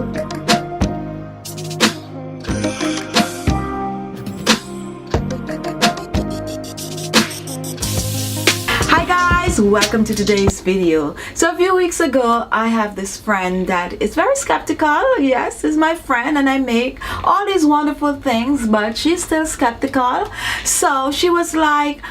Hi guys, welcome to today's video. So a few weeks ago, I have this friend that is very skeptical. Yes, is my friend and I make all these wonderful things, but she's still skeptical. So she was like,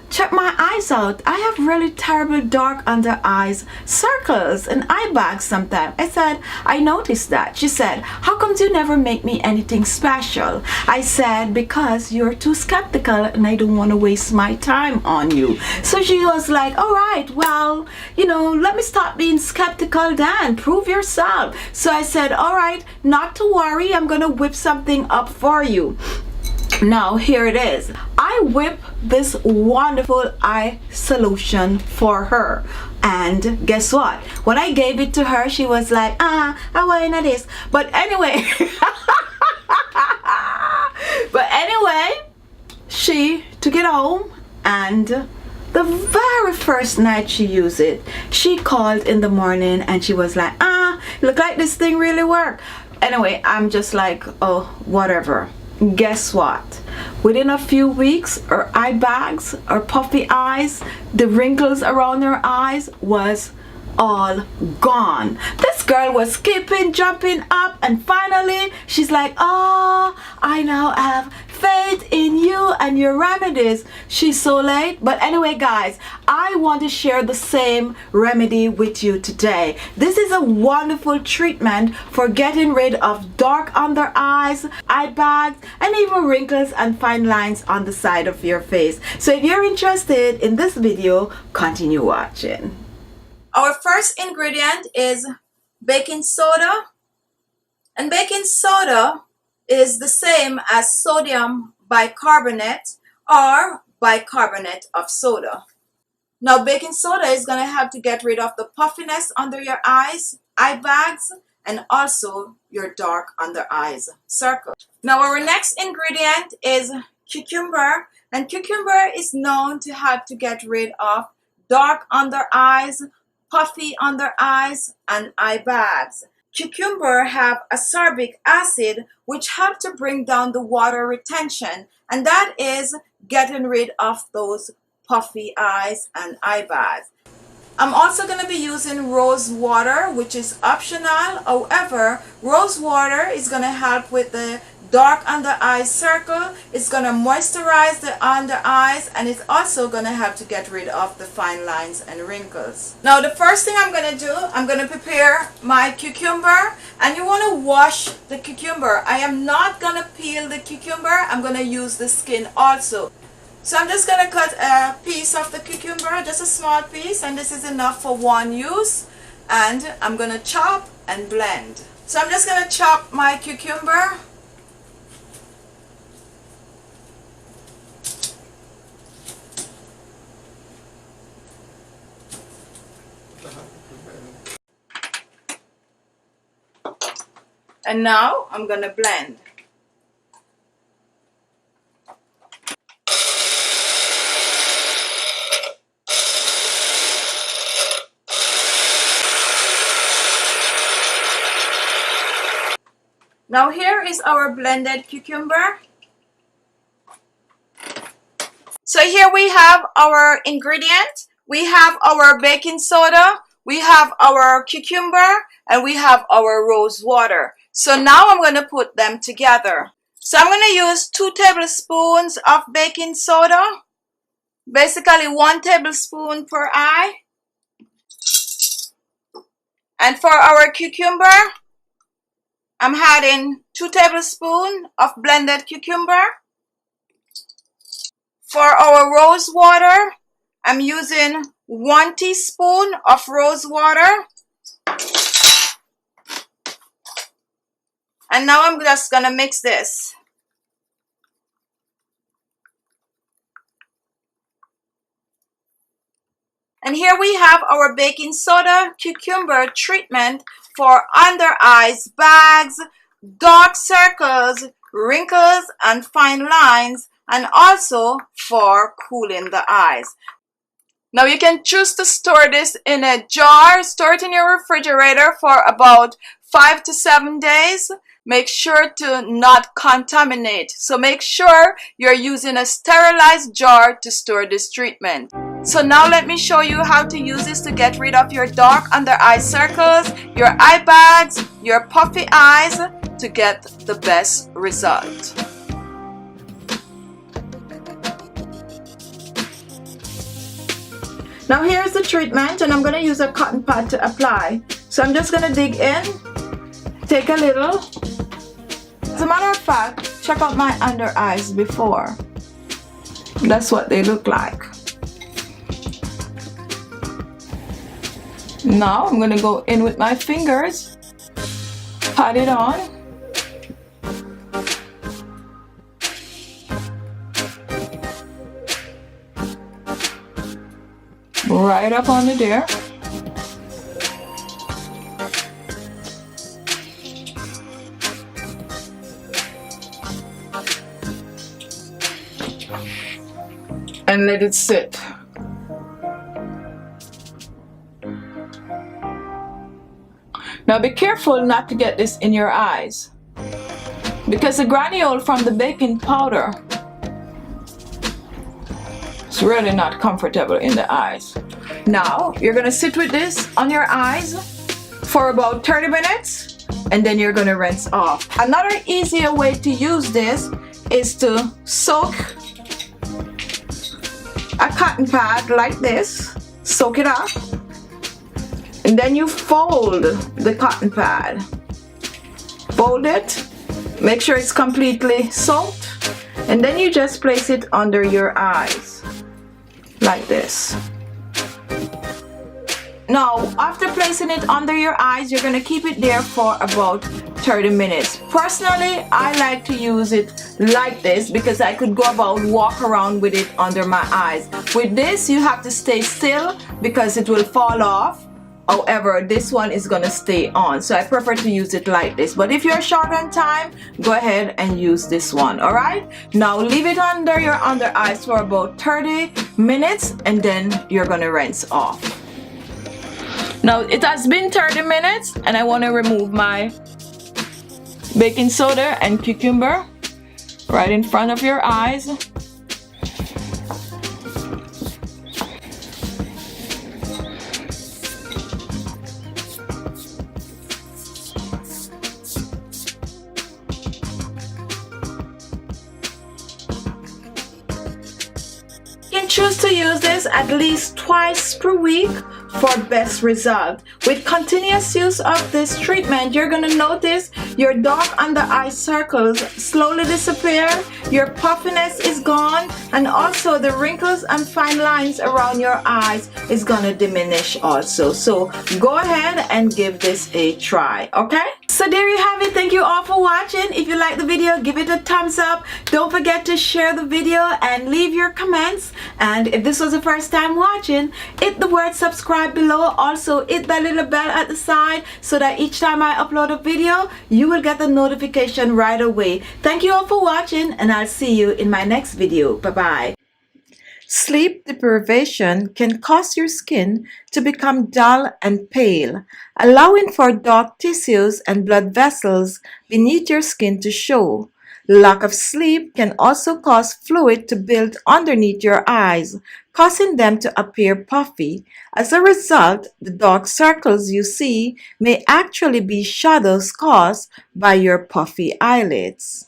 check my eyes out. I have really terrible dark under eyes, circles and eye bags sometimes. I said, I noticed that. She said, how come you never make me anything special? I said, because you're too skeptical and I don't want to waste my time on you. So she was like, all right, well, let me stop being skeptical then. Prove yourself. So I said, all right, not to worry. I'm going to whip something up for you. Now here it is. I whip this wonderful eye solution for her, and guess what, when I gave it to her, she was like, I want this. But anyway she took it home, and the very first night she used it, she called in the morning and she was like, look like this thing really worked. Anyway, I'm just like, oh, whatever. Guess what? Within a few weeks, her eye bags, her puffy eyes, the wrinkles around her eyes was all gone. This girl was skipping, jumping up, and finally she's like, oh, I now have faith in you and your remedies. She's so late. But anyway guys, I want to share the same remedy with you today. This is a wonderful treatment for getting rid of dark under eyes, eye bags, and even wrinkles and fine lines on the side of your face. So if you're interested in this video, continue watching. Our first ingredient is baking soda, and baking soda is the same as sodium bicarbonate or bicarbonate of soda. Now baking soda is going to help to get rid of the puffiness under your eyes, eye bags, and also your dark under eyes circle. Now our next ingredient is cucumber, and cucumber is known to help to get rid of dark under eyes, puffy under eyes, and eye bags. Cucumber have ascorbic acid, which help to bring down the water retention, and that is getting rid of those puffy eyes and eye bags. I'm also going to be using rose water, which is optional. However, rose water is going to help with the dark under eye circle. It's going to moisturize the under eyes, and it's also going to help to get rid of the fine lines and wrinkles. Now the first thing I'm going to do, I'm going to prepare my cucumber, and you want to wash the cucumber. I am not going to peel the cucumber. I'm going to use the skin also. So I'm just going to cut a piece of the cucumber, just a small piece, and this is enough for one use. And I'm going to chop and blend. So I'm just going to chop my cucumber. And now I'm going to blend. Now here is our blended cucumber. So here we have our ingredient. We have our baking soda, we have our cucumber, and we have our rose water. So now I'm going to put them together. So I'm going to use 2 tablespoons of baking soda, basically 1 tablespoon per eye. And for our cucumber, I'm adding 2 tablespoons of blended cucumber. For our rose water, I'm using 1 teaspoon of rose water. And now I'm just going to mix this. And here we have our baking soda cucumber treatment for under eyes bags, dark circles, wrinkles, and fine lines, and also for cooling the eyes. Now you can choose to store this in a jar, store it in your refrigerator for about 5 to 7 days. Make sure to not contaminate. So make sure you're using a sterilized jar to store this treatment. So now let me show you how to use this to get rid of your dark under eye circles, your eye bags, your puffy eyes to get the best result. Now here's the treatment, and I'm going to use a cotton pad to apply. So I'm just going to dig in, take a little. As a matter of fact, check out my under eyes before. That's what they look like. Now I'm going to go in with my fingers, pat it on. Right up under there. And let it sit. Now be careful not to get this in your eyes, because the granule from the baking powder is really not comfortable in the eyes. Now you're gonna sit with this on your eyes for about 30 minutes and then you're gonna rinse off. Another easier way to use this is to soak a cotton pad like this, soak it up, and then you fold the cotton pad. Fold it, make sure it's completely soaked, and then you just place it under your eyes like this. Now, after placing it under your eyes, you're gonna keep it there for about 30 minutes. Personally, I like to use it like this because I could go about walk around with it under my eyes. With this, you have to stay still because it will fall off. However, this one is gonna stay on, so I prefer to use it like this. But if you're short on time, go ahead and use this one. All right, now leave it under your under eyes for about 30 minutes and then you're gonna rinse off. Now it has been 30 minutes and I want to remove my baking soda and cucumber right in front of your eyes. You can choose to use this at least twice per week for best result. With continuous use of this treatment, you're gonna notice your dark under eye circles slowly disappear, your puffiness is gone, and also the wrinkles and fine lines around your eyes is gonna diminish also. So go ahead and give this a try, okay? So there you have it. Thank you all for watching. If you like the video, give it a thumbs up. Don't forget to share the video and leave your comments. And if this was the first time watching, hit the word subscribe below. Also hit that little bell at the side so that each time I upload a video, you will get the notification right away. Thank you all for watching, and I'll see you in my next video. Bye-bye. Sleep deprivation can cause your skin to become dull and pale, allowing for dark tissues and blood vessels beneath your skin to show. Lack of sleep can also cause fluid to build underneath your eyes, causing them to appear puffy. As a result, the dark circles you see may actually be shadows caused by your puffy eyelids.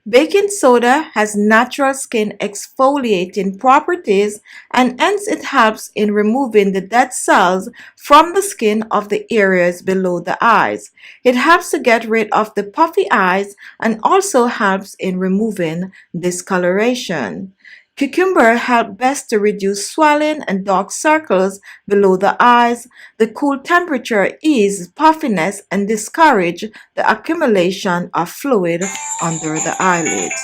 Baking soda has natural skin exfoliating properties, and hence it helps in removing the dead cells from the skin of the areas below the eyes. It helps to get rid of the puffy eyes and also helps in removing discoloration. Cucumber help best to reduce swelling and dark circles below the eyes. The cool temperature eases puffiness and discourage the accumulation of fluid under the eyelids.